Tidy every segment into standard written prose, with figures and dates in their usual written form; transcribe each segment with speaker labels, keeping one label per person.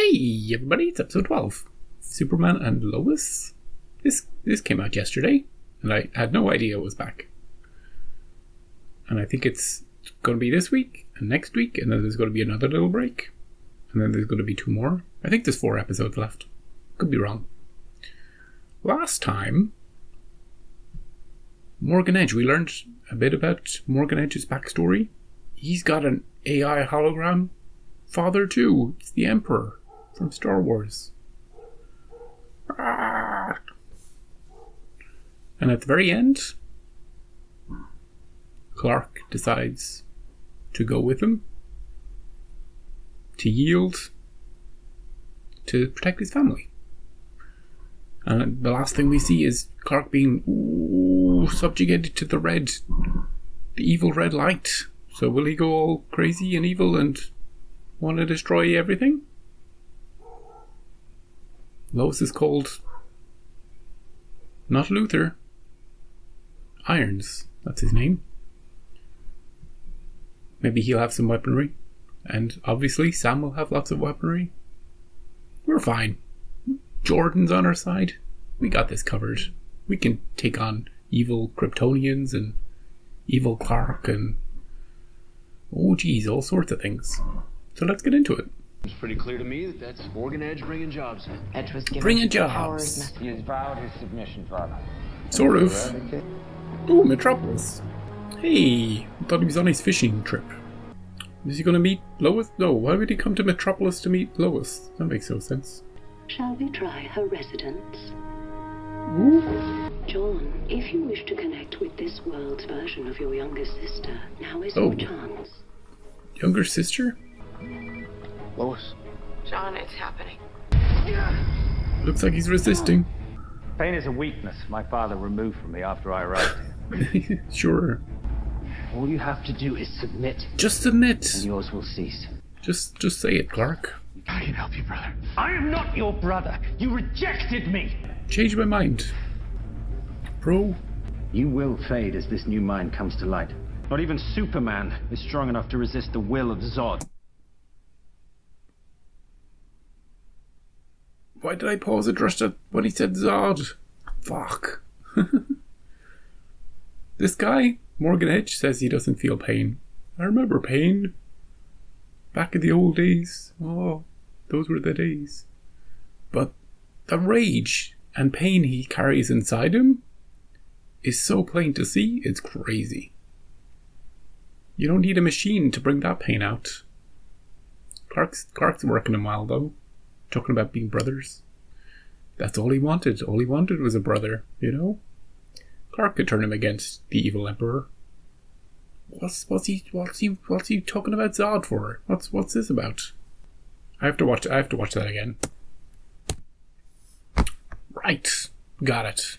Speaker 1: Hey everybody, it's episode 12. Superman and Lois. This came out yesterday, and I had no idea it was back. And I think it's going to be this week, and next week, and then there's going to be another little break. And then there's going to be 2 more. I think there's 4 episodes left. Could be wrong. Last time, Morgan Edge, we learned a bit about Morgan Edge's backstory. He's got an AI hologram father too. It's the Emperor from Star Wars. And at the very end, Clark decides to go with him, to yield, to protect his family. And the last thing we see is Clark being subjugated to the evil red light. So will he go all crazy and evil and want to destroy everything? Lois is called not Luther, Irons. That's his name. Maybe he'll have some weaponry. And obviously Sam will have lots of weaponry. We're fine. Jordan's on our side. We got this covered. We can take on evil Kryptonians and evil Clark and all sorts of things. So let's get into it.
Speaker 2: It's pretty clear to me that that's Morgan Edge bringing jobs in.
Speaker 3: Edge was given
Speaker 1: bringing jobs.
Speaker 3: He has vowed his submission, Father.
Speaker 1: Sort of. Ooh, Metropolis. Hey, I thought he was on his fishing trip. Is he going to meet Lois? No, why would he come to Metropolis to meet Lois? That makes no sense.
Speaker 4: Shall we try her residence?
Speaker 1: Ooh.
Speaker 4: John, if you wish to connect with this world's version of your younger sister, now is your chance.
Speaker 1: Younger sister?
Speaker 2: Lois.
Speaker 3: John, it's happening.
Speaker 1: Looks like he's resisting.
Speaker 5: Pain is a weakness my father removed from me after I arrived here.
Speaker 1: Sure.
Speaker 5: All you have to do is submit.
Speaker 1: Just submit.
Speaker 5: And yours will cease.
Speaker 1: Just say it, Clark.
Speaker 2: I can help you, brother.
Speaker 5: I am not your brother. You rejected me.
Speaker 1: Change my mind. Bro.
Speaker 5: You will fade as this new mind comes to light. Not even Superman is strong enough to resist the will of Zod.
Speaker 1: Why did I pause it just when he said Zod? Fuck. This guy, Morgan Edge, says he doesn't feel pain. I remember pain. Back in the old days. Oh, those were the days. But the rage and pain he carries inside him is so plain to see, it's crazy. You don't need a machine to bring that pain out. Clark's working him well, though. Talking about being brothers. That's all he wanted. All he wanted was a brother, you know? Clark could turn him against the evil Emperor. What's he talking about Zod for? What's this about? I have to watch that again. Right. Got it.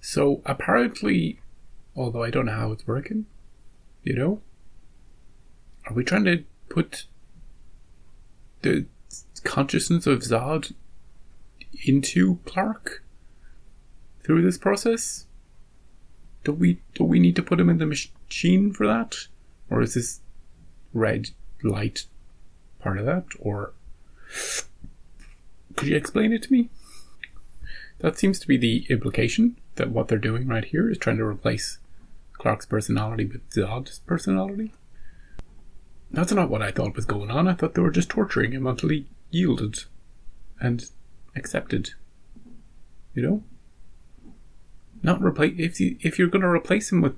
Speaker 1: So apparently, although I don't know how it's working, you know? Are we trying to put the consciousness of Zod into Clark through this process? Do we need to put him in the machine for that? Or is this red light part of that? Or could you explain it to me? That seems to be the implication, that what they're doing right here is trying to replace Clark's personality with Zod's personality. That's not what I thought was going on. I thought they were just torturing him until he yielded and accepted. You know? Not replace. If you're going to replace him with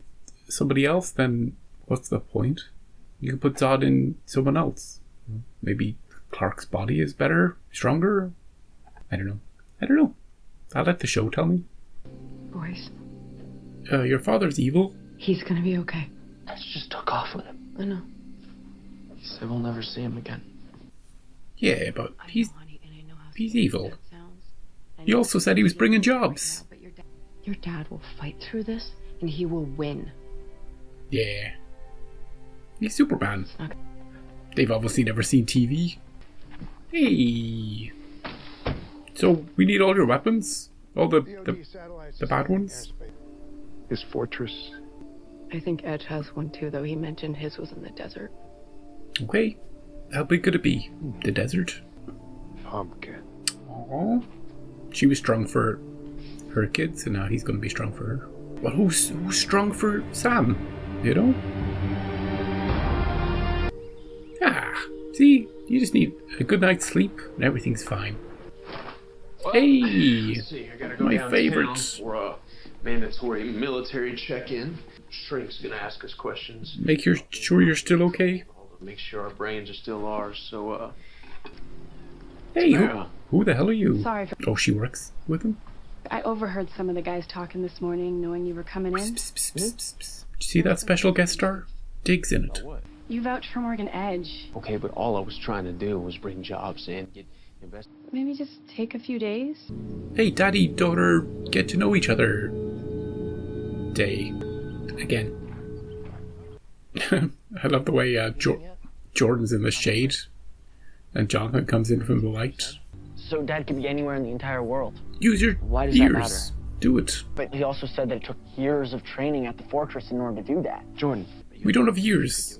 Speaker 1: somebody else, then what's the point? You can put Zod in someone else. Maybe Clark's body is better, stronger. I don't know. I'll let the show tell me.
Speaker 3: Boys.
Speaker 1: Your father's evil.
Speaker 3: He's gonna be okay.
Speaker 2: Edge just took off with him.
Speaker 3: I know.
Speaker 2: He said we'll never see him again.
Speaker 1: Yeah, but he's evil. He also said he was bringing jobs.
Speaker 3: Your dad will fight through this, and he will win.
Speaker 1: Yeah. He's Superman. They've obviously never seen TV. Hey. So, we need all your weapons? All the bad ones?
Speaker 6: His fortress.
Speaker 3: I think Edge has one too, though he mentioned his was in the desert.
Speaker 1: Okay. How big could it be? The desert?
Speaker 6: Pumpkin.
Speaker 1: Oh, she was strong for her kids, and now he's going to be strong for her. Well, who's strong for Sam? You know? See, you just need a good night's sleep, and everything's fine.
Speaker 2: Well,
Speaker 1: Hey,
Speaker 2: let's see, I gotta go
Speaker 1: my
Speaker 2: downtown
Speaker 1: favorite.
Speaker 2: for a mandatory military check-in. Shrink's gonna ask us questions.
Speaker 1: Make sure you're still okay.
Speaker 2: Make sure our brains are still ours. So,
Speaker 1: Hey,
Speaker 2: Sarah.
Speaker 1: who the hell are you?
Speaker 7: Sorry for...
Speaker 1: Oh, she works with him?
Speaker 7: I overheard some of the guys talking this morning, knowing you were coming in.
Speaker 1: Psst, psst, psst, psst, psst. Did you see that special guest star? Dig's in it.
Speaker 2: what?
Speaker 7: You vouch for Morgan Edge.
Speaker 2: Okay, but all I was trying to do was bring jobs in, get invest.
Speaker 7: Maybe just take a few days?
Speaker 1: Hey, daddy, daughter, get to know each other. Day. Again. I love the way Jordan's in the shade and Jonathan comes in from the light.
Speaker 8: So Dad could be anywhere in the entire world.
Speaker 1: Use your
Speaker 8: Why does that
Speaker 1: ears.
Speaker 8: matter?
Speaker 1: Do it.
Speaker 8: But he also said that it took years of training at the fortress in order to do that.
Speaker 2: Jordan.
Speaker 1: We don't have years.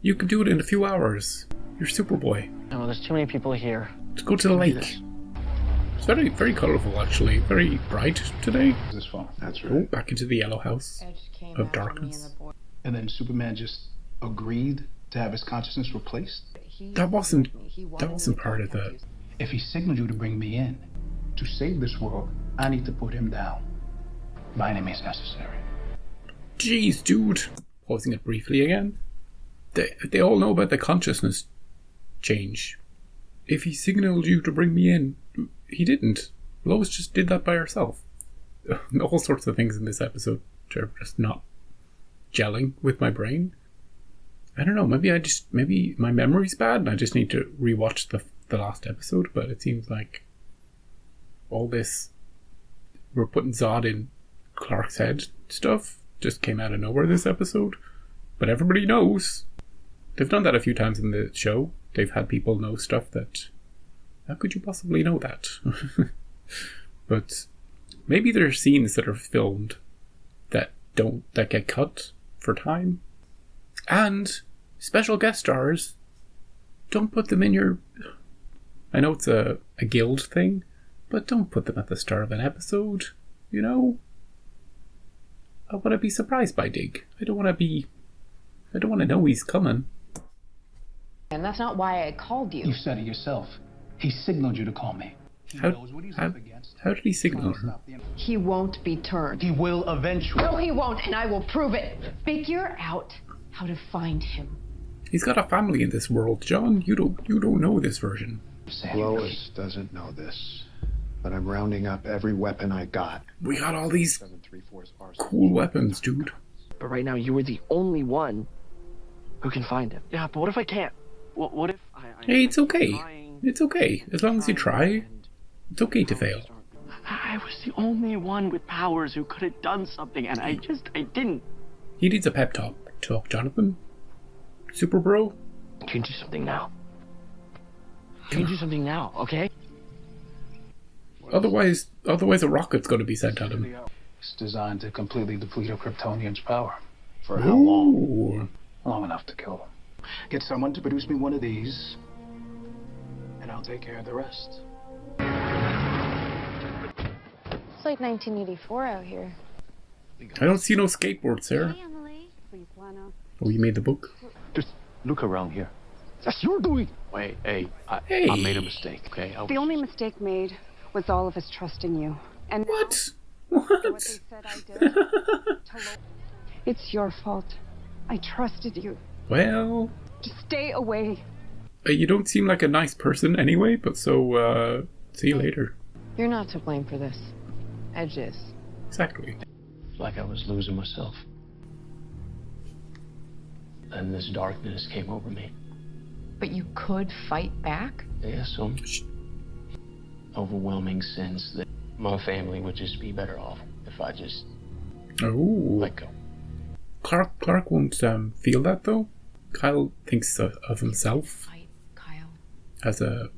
Speaker 1: You can do it in a few hours. You're Superboy.
Speaker 8: Oh, there's too many people here.
Speaker 1: Let's go to the lake. It's very, very colourful, actually. Very bright today.
Speaker 6: This phone. That's
Speaker 1: Oh, back into the yellow house of darkness.
Speaker 6: And then Superman just agreed to have his consciousness replaced?
Speaker 1: That wasn't part of the...
Speaker 6: If he signaled you to bring me in, to save this world, I need to put him down. By any means necessary.
Speaker 1: Jeez, dude. Pausing it briefly again. They all know about the consciousness change. If he signaled you to bring me in, he didn't. Lois just did that by herself. All sorts of things in this episode are just not gelling with my brain. I don't know, maybe my memory's bad and I just need to rewatch the last episode, but it seems like all this we're putting Zod in Clark's head stuff just came out of nowhere this episode. But everybody knows. They've done that a few times in the show. They've had people know stuff that... How could you possibly know that? But maybe there are scenes that are filmed that get cut for time. And special guest stars, don't put them in your... I know it's a guild thing, but don't put them at the start of an episode, you know? I want to be surprised by Dig. I don't want to know he's coming.
Speaker 3: And that's not why I called you.
Speaker 6: You said it yourself. He signaled you to call me. He knows what he's up against.
Speaker 1: How did he signal her?
Speaker 3: He won't be turned.
Speaker 6: He will eventually.
Speaker 3: No, he won't, and I will prove it. Figure out how to find him.
Speaker 1: He's got a family in this world, John. You don't know this version.
Speaker 9: Lois doesn't know this, but I'm rounding up every weapon I got.
Speaker 1: We got all these
Speaker 9: 734's arsenal.
Speaker 1: cool weapons, dude.
Speaker 8: But right now, you were the only one who can find him. Yeah, but what if I can't? What if
Speaker 1: Hey, it's okay. It's okay. As long as you try, it's okay to fail.
Speaker 8: I was the only one with powers who could have done something, and I didn't.
Speaker 1: He needs a pep talk, Jonathan. Super bro.
Speaker 8: You can do something now. You can do something now, okay?
Speaker 1: Otherwise a rocket's going to be sent at him.
Speaker 6: It's designed to completely deplete a Kryptonian's power. For how long? Long enough to kill them. Get someone to produce me one of these, and I'll take care of the rest.
Speaker 7: It's like 1984 out here.
Speaker 1: I don't see no skateboard, Sarah.
Speaker 7: Hey, Emily. Please, Lana.
Speaker 1: Oh, you made the book?
Speaker 5: Just look around here.
Speaker 2: That's your doing. Wait, hey, I made a mistake, okay?
Speaker 7: The only mistake made was all of us trusting you. And
Speaker 1: What?
Speaker 7: what they
Speaker 1: What?
Speaker 7: said I did. It's your fault. I trusted you.
Speaker 1: Well,
Speaker 7: Just stay away.
Speaker 1: you don't seem like a nice person anyway, but so, see you later.
Speaker 3: You're not to blame for this. Edge is.
Speaker 1: Exactly.
Speaker 2: It's like I was losing myself. And this darkness came over me.
Speaker 3: But you could fight back?
Speaker 2: Yeah, some overwhelming sense that my family would just be better off if I just
Speaker 1: Oh.
Speaker 2: let go.
Speaker 1: Clark won't feel that, though. Kyle thinks of himself
Speaker 3: Fight, Kyle.
Speaker 1: as a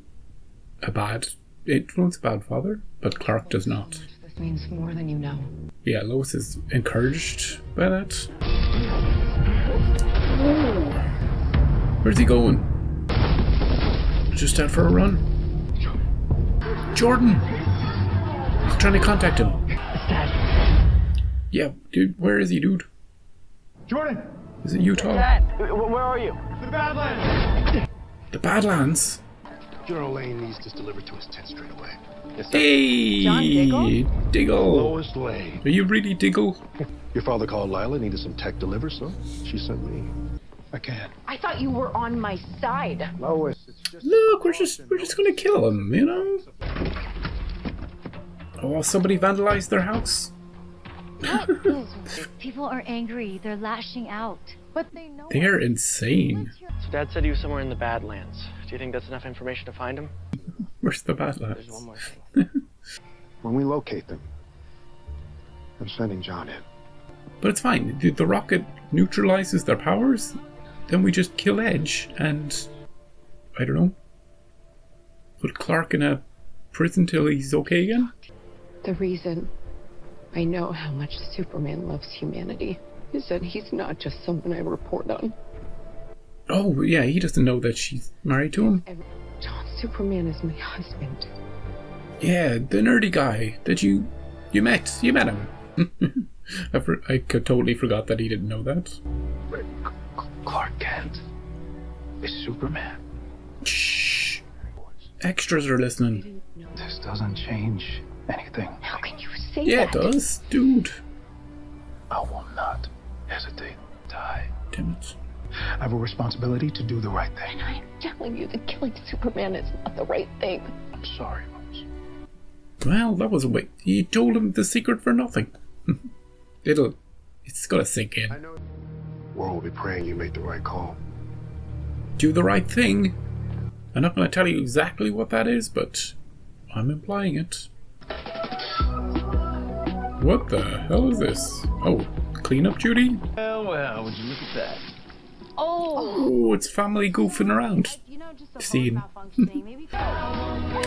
Speaker 1: bad influence, a bad father, but Clark does not.
Speaker 3: This means more than you know.
Speaker 1: Yeah, Lois is encouraged by that. Where's he going? just out for a run. Jordan! He's trying to contact him. Yeah, dude, where is he, dude?
Speaker 6: Jordan!
Speaker 1: Is it Utah?
Speaker 8: Dad, where are you?
Speaker 6: The Badlands!
Speaker 1: The Badlands?
Speaker 2: General Lane needs this delivered to his tent straight away.
Speaker 1: Hey!
Speaker 3: John Diggle?
Speaker 1: Diggle!
Speaker 2: Lois Lane.
Speaker 1: Are you really Diggle?
Speaker 2: Your father called Lila, needed some tech delivered, so she sent me.
Speaker 6: I can't.
Speaker 3: I thought you were on my side.
Speaker 9: Lois, it's just...
Speaker 1: Look, we're just gonna kill him, you know? Oh, somebody vandalized their house?
Speaker 10: What is people are angry, they're lashing out.
Speaker 3: But they know.
Speaker 1: They're insane.
Speaker 8: So Dad said he was somewhere in the Badlands. Do you think that's enough information to find him?
Speaker 1: Where's the Badlands?
Speaker 8: There's one more thing.
Speaker 9: When we locate them, I'm sending John in.
Speaker 1: But it's fine. The rocket neutralizes their powers. Then we just kill Edge and, I don't know, put Clark in a prison till he's okay again.
Speaker 7: The reason I know how much Superman loves humanity is that he's not just someone I report on.
Speaker 1: Oh, yeah, he doesn't know that she's married to him.
Speaker 7: John Superman is my husband.
Speaker 1: Yeah, the nerdy guy that you met. You met him. I totally forgot that he didn't know that.
Speaker 6: Clark Kent is Superman.
Speaker 1: Shh. Extras are listening.
Speaker 6: This doesn't change anything.
Speaker 7: How can you say
Speaker 1: Yeah,
Speaker 7: that?
Speaker 1: it does, dude.
Speaker 6: I will not hesitate to die.
Speaker 1: Damn it.
Speaker 6: I have a responsibility to do the right thing.
Speaker 7: I'm telling you that killing Superman is not the right thing.
Speaker 6: I'm sorry, Lois.
Speaker 1: Well, that was a way. You told him the secret for nothing. It's gonna sink in.
Speaker 9: World will be praying you make the right call.
Speaker 1: Do the right thing. I'm not gonna tell you exactly what that is, but I'm implying it. What the hell is this? Oh, cleanup duty?
Speaker 2: Well, would you look at that?
Speaker 1: Oh, it's family goofing around. Scene.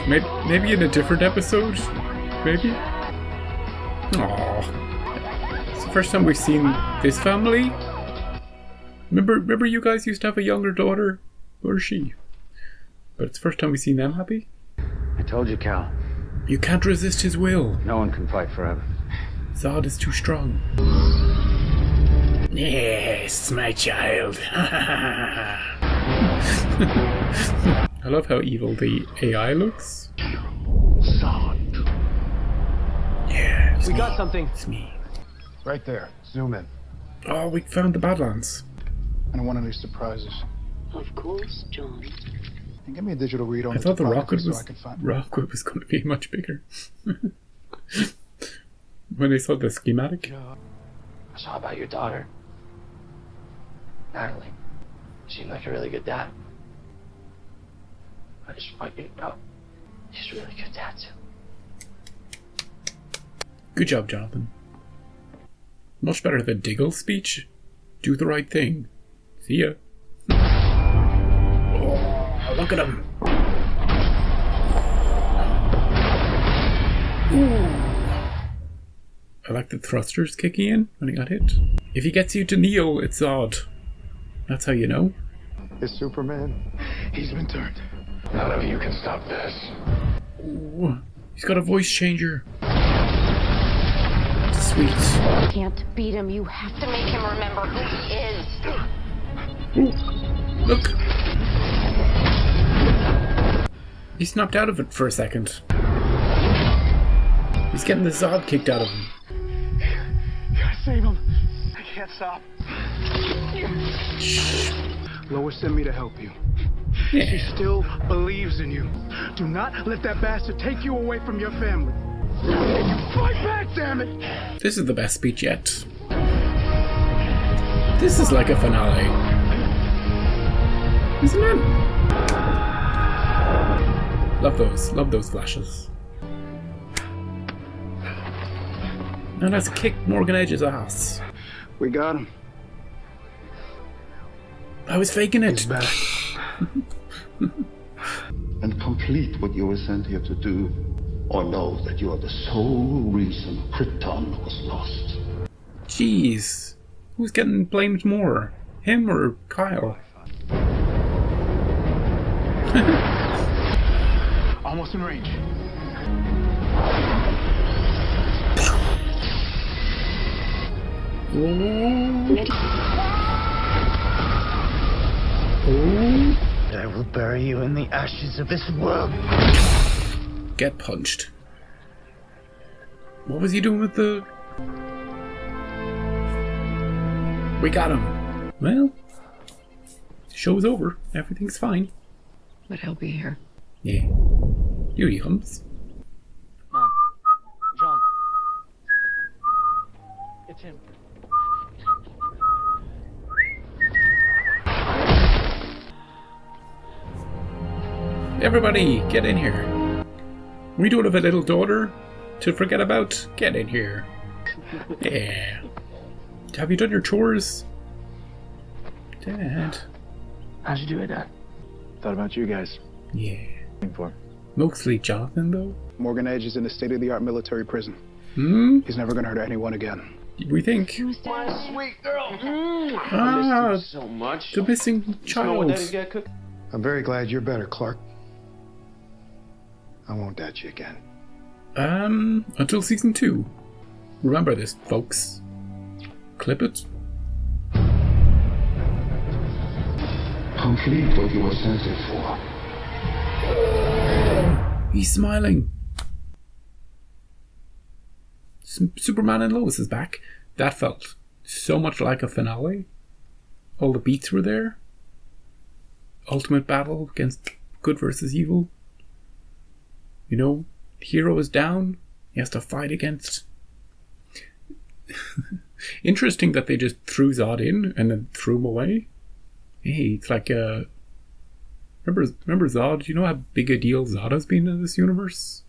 Speaker 1: Maybe in a different episode? Maybe? Aww. It's the first time we've seen this family. Remember you guys used to have a younger daughter? Where's she? But it's the first time we've seen them happy.
Speaker 5: I told you, Cal.
Speaker 1: You can't resist his will.
Speaker 5: No one can fight forever.
Speaker 1: Zod is too strong. Yes, my child. I love how evil the AI looks.
Speaker 2: Zod.
Speaker 1: Yeah,
Speaker 8: We got something.
Speaker 1: it's me.
Speaker 9: Right there. Zoom in.
Speaker 1: Oh, we found the Badlands.
Speaker 6: I don't want any surprises.
Speaker 4: Of course, John.
Speaker 6: And give me a digital read on
Speaker 1: I thought the
Speaker 6: topography
Speaker 1: rocket
Speaker 6: so
Speaker 1: was
Speaker 6: I can find
Speaker 1: going to be much bigger. When they saw the schematic.
Speaker 8: I saw about your daughter, Natalie. Seemed like a really good dad. I just want you to know he's a really good dad too.
Speaker 1: Good job, Jonathan. Much better than Diggle's speech. Do the right thing. See ya. Oh, look at him. Ooh. I like the thrusters kicking in when he got hit. If he gets you to kneel, it's odd. That's how you know.
Speaker 9: Is Superman?
Speaker 6: He's been turned.
Speaker 2: None of you can stop this.
Speaker 1: Ooh, he's got a voice changer. Sweet.
Speaker 3: You can't beat him. You have to make him remember who he is.
Speaker 1: Ooh, look. He snapped out of it for a second. He's getting the Zod kicked out of him.
Speaker 6: Gotta save him. I can't stop. Lois sent me to help you. She
Speaker 1: Yeah.
Speaker 6: still believes in you. Do not let that bastard take you away from your family. And you fight back, damn it!
Speaker 1: This is the best speech yet. This is like a finale. Isn't it? Love those flashes. Now let's kick Morgan Edge's ass.
Speaker 6: We got him.
Speaker 1: I was faking it.
Speaker 6: He's back.
Speaker 11: And complete what you were sent here to do, or know that you are the sole reason Krypton was lost.
Speaker 1: Jeez. Who's getting blamed more? Him or Kyle?
Speaker 6: almost in range.
Speaker 12: I will bury you in the ashes of this world.
Speaker 1: Get punched. What was he doing with the... We got him. Well, show's over. Everything's fine.
Speaker 7: But he'll be here.
Speaker 1: Yeah. Here he comes.
Speaker 8: Mom. John. It's him.
Speaker 1: Everybody, get in here. We don't have a little daughter to forget about. Get in here. Yeah. Have you done your chores? Dad.
Speaker 8: How'd you do it, Dad?
Speaker 6: Thought about you guys.
Speaker 1: Yeah.
Speaker 6: For.
Speaker 1: Mostly Jonathan, though.
Speaker 6: Morgan Edge is in a state-of-the-art military prison.
Speaker 1: He's
Speaker 6: never gonna hurt anyone again.
Speaker 1: We think.
Speaker 2: My sweet girl.
Speaker 1: Ah,
Speaker 2: I missed you so much.
Speaker 1: the missing
Speaker 2: You know
Speaker 1: child.
Speaker 2: what Daddy's got cooked?
Speaker 9: I'm very glad you're better, Clark. I won't doubt you again.
Speaker 1: Until season 2. Remember this, folks. Clip it.
Speaker 11: Complete what you were sent here for.
Speaker 1: He's smiling. Superman and Lois is back. That felt so much like a finale. All the beats were there. Ultimate battle against good versus evil. You know, the hero is down. He has to fight against... Interesting that they just threw Zod in and then threw him away. Hey, it's like remember Zod? You know how big a deal Zod has been in this universe?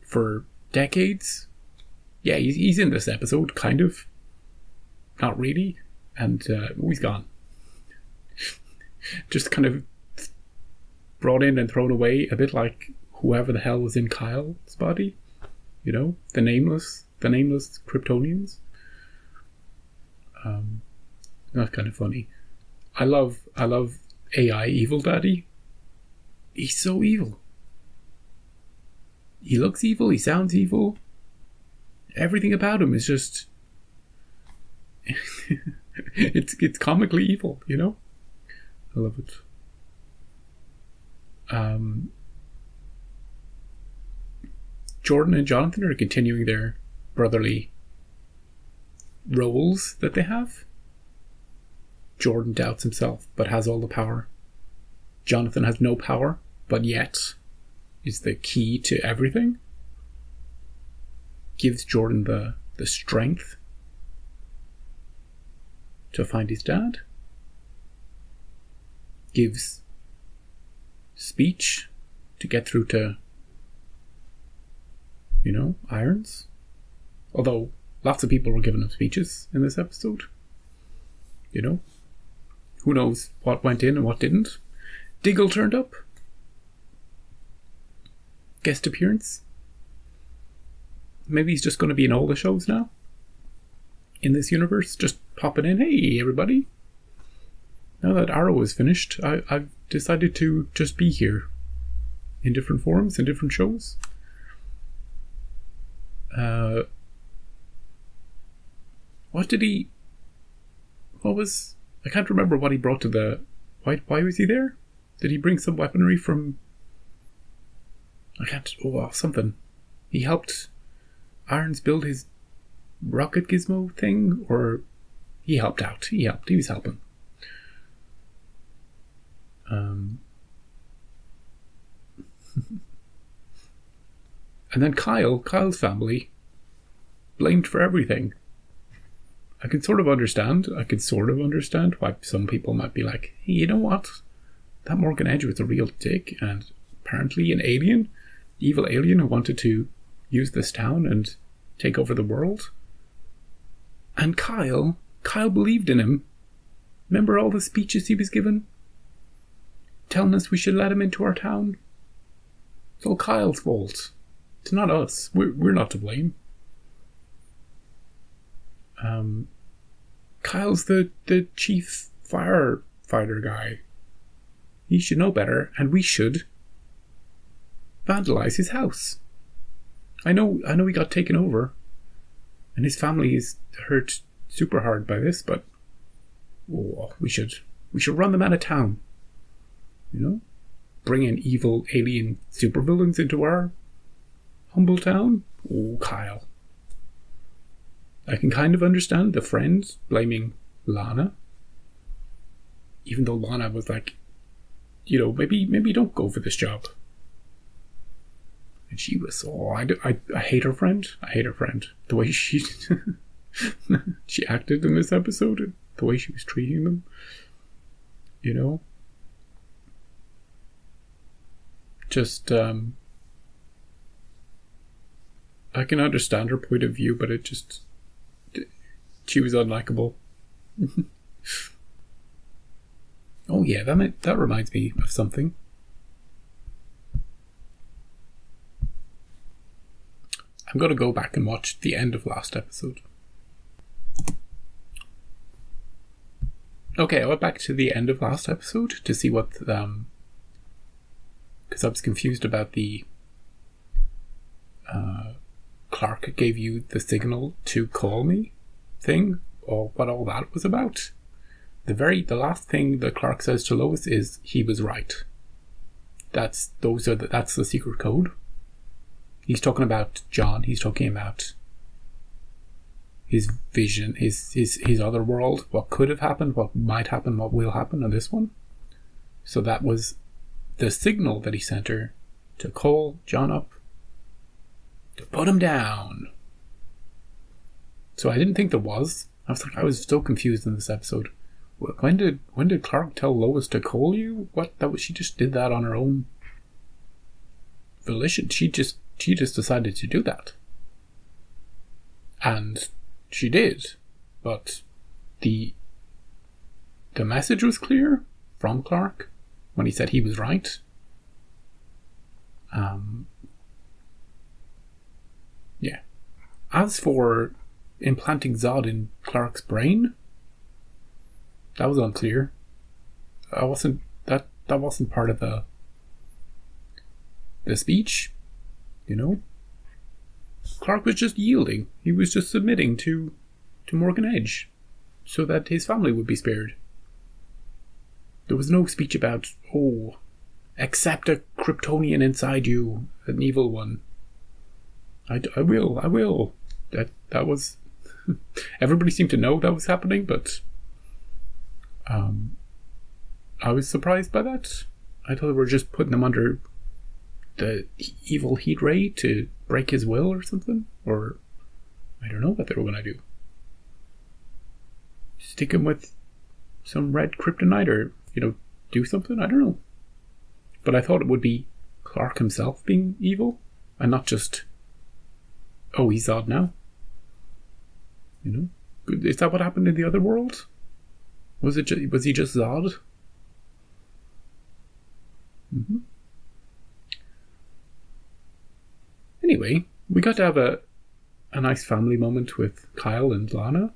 Speaker 1: For decades? Yeah, he's in this episode, kind of. Not really. And he's gone. Just kind of brought in and thrown away, a bit like whoever the hell was in Kyle's body. You know, the nameless Kryptonians. That's kind of funny. I love AI Evil Daddy. He's so evil. He looks evil, he sounds evil. Everything about him is just it's comically evil, you know? I love it. Jordan and Jonathan are continuing their brotherly roles that they have. Jordan doubts himself, but has all the power. Jonathan has no power, but yet is the key to everything. Gives Jordan the strength to find his dad. Gives speech to get through to, you know, Irons. Although lots of people were giving him speeches in this episode. You know, who knows what went in and what didn't. Diggle turned up. Guest appearance. Maybe he's just going to be in all the shows now. In this universe, just popping in. Hey, everybody. Now that Arrow is finished, I've decided to just be here. In different forms, in different shows. I can't remember what he brought to the... Why was he there? Did he bring some weaponry from... something. He helped Irons build his rocket gizmo thing, or he helped out. He was helping. And then Kyle's family, blamed for everything. I can sort of understand why some people might be like, hey, you know what? That Morgan Edge was a real dick, and apparently an alien, evil alien who wanted to use this town and take over the world. And Kyle believed in him. Remember all the speeches he was given? Telling us we should let him into our town? It's all Kyle's fault. It's not us. We're not to blame. Kyle's the chief firefighter guy. He should know better, and we should. vandalize his house. I know he got taken over, and his family is hurt super hard by this, but we should run them out of town. You know? Bring in evil alien supervillains into our humble town? Oh, Kyle. I can kind of understand the friends blaming Lana. Even though Lana was like, you know, maybe don't go for this job. And she was, I hate her friend. I hate her friend. The way she she acted in this episode, the way she was treating them. You know? Just, I can understand her point of view, but she was unlikable. Oh yeah, that reminds me of something. I'm going to go back and watch the end of last episode. Okay, I went back to the end of last episode to see what, because I was confused about the Clark gave you the signal to call me thing, or what all that was about. The last thing that Clark says to Lois is he was right. That's the secret code. He's talking about John. He's talking about his vision, his other world, what could have happened, what might happen, what will happen on this one. So that was the signal that he sent her to call John up, to put him down. So I didn't think there was. I was so confused in this episode. When did Clark tell Lois to call you? She just did that on her own volition. She just decided to do that. And she did. But the message was clear from Clark when he said he was right. Yeah. As for implanting Zod in Clark's brain, that was unclear. That wasn't part of the speech, you know. Clark was just yielding. He was just submitting to Morgan Edge so that his family would be spared. There was no speech about, accept a Kryptonian inside you, an evil one. I will. That was... Everybody seemed to know that was happening, but I was surprised by that. I thought they were just putting him under the evil heat ray to break his will or something. Or I don't know what they were going to do. Stick him with some red kryptonite or, do something? I don't know. But I thought it would be Clark himself being evil and not just, he's Zod now. Is that what happened in the other world? Was he just Zod? Mm-hmm. Anyway, we got to have a nice family moment with Kyle and Lana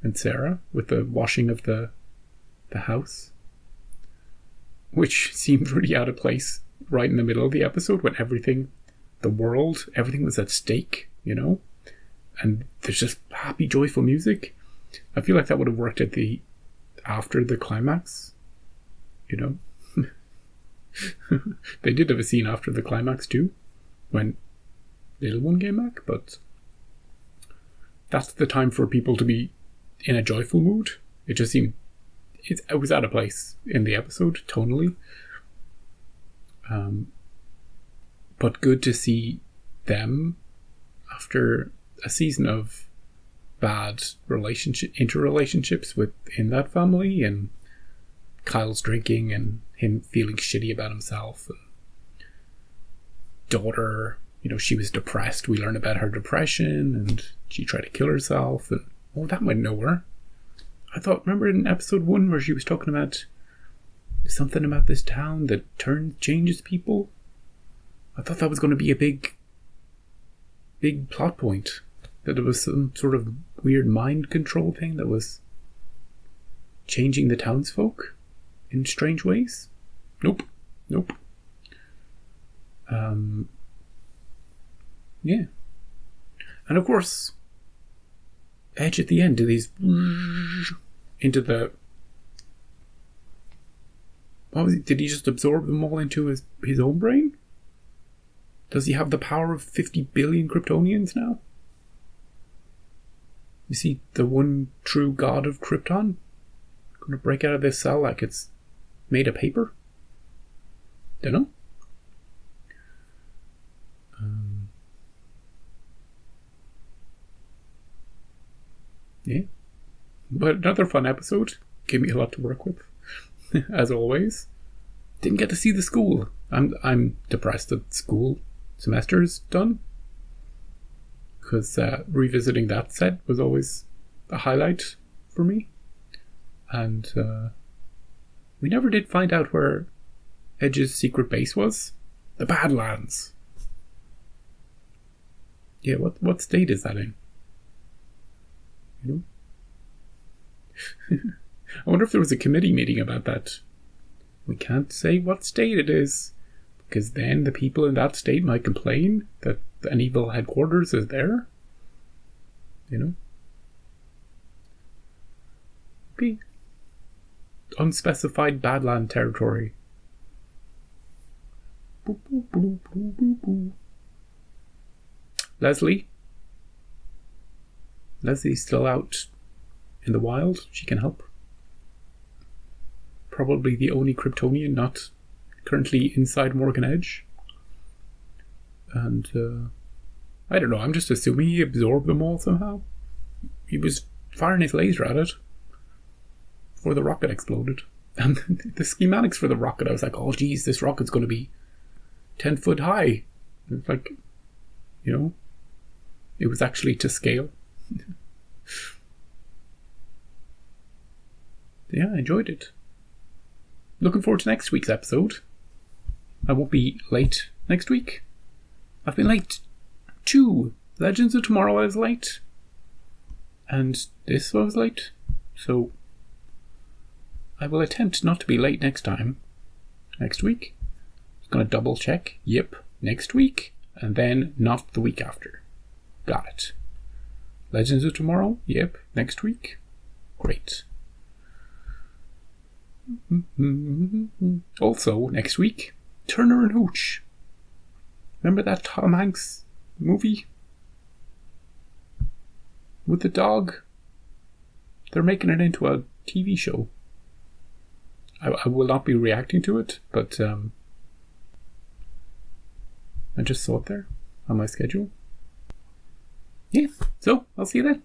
Speaker 1: and Sarah with the washing of the house, which seemed really out of place right in the middle of the episode when everything was at stake, and there's just happy, joyful music. I feel like that would have worked after the climax, They did have a scene after the climax too, when Little One came back, but that's the time for people to be in a joyful mood. It just seemed it was out of place in the episode tonally. But good to see them after a season of bad interrelationships within that family, and Kyle's drinking and him feeling shitty about himself, and daughter, she was depressed. We learned about her depression and she tried to kill herself, and that went nowhere. I thought, remember in episode 1 where she was talking about something about this town that changes people? I thought that was going to be a big plot point, that it was some sort of weird mind control thing that was changing the townsfolk in strange ways. Nope. Yeah. And of course, Edge at the end did these into the... What was it? Did he just absorb them all into his own brain? Does he have the power of 50 billion Kryptonians now? Is he the one true god of Krypton? Gonna break out of this cell like it's made of paper? Dunno. Yeah. But another fun episode. Gave me a lot to work with. As always. Didn't get to see the school. I'm depressed that school semester is done. Because revisiting that set was always a highlight for me. And we never did find out where Edge's secret base was. The Badlands. Yeah, what state is that in? You know? I wonder if there was a committee meeting about that. We can't say what state it is, because then the people in that state might complain that an evil headquarters is there. You know? Okay. Unspecified Badland territory. Boop, boop, boop, boop, boop, boop. Leslie's still out in the wild. She can help. Probably the only Kryptonian not currently inside Morgan Edge. And I don't know, I'm just assuming he absorbed them all somehow. He was firing his laser at it before the rocket exploded. And the schematics for the rocket, I was like, oh geez, this rocket's going to be 10 foot high. It's like, you know, it was actually to scale. Yeah, I enjoyed it. Looking forward to next week's episode. I won't be late next week. I've been late 2 Legends of Tomorrow I was late. And this I was late. So I will attempt not to be late next week. Just gonna double check. Yep, next week. And then not the week after. Got it. Legends of Tomorrow? Yep, next week. Great. Also, next week, Turner and Hooch. Remember that Tom Hanks movie? With the dog? They're making it into a TV show. I will not be reacting to it, but I just saw it there on my schedule. Yeah, so I'll see you then.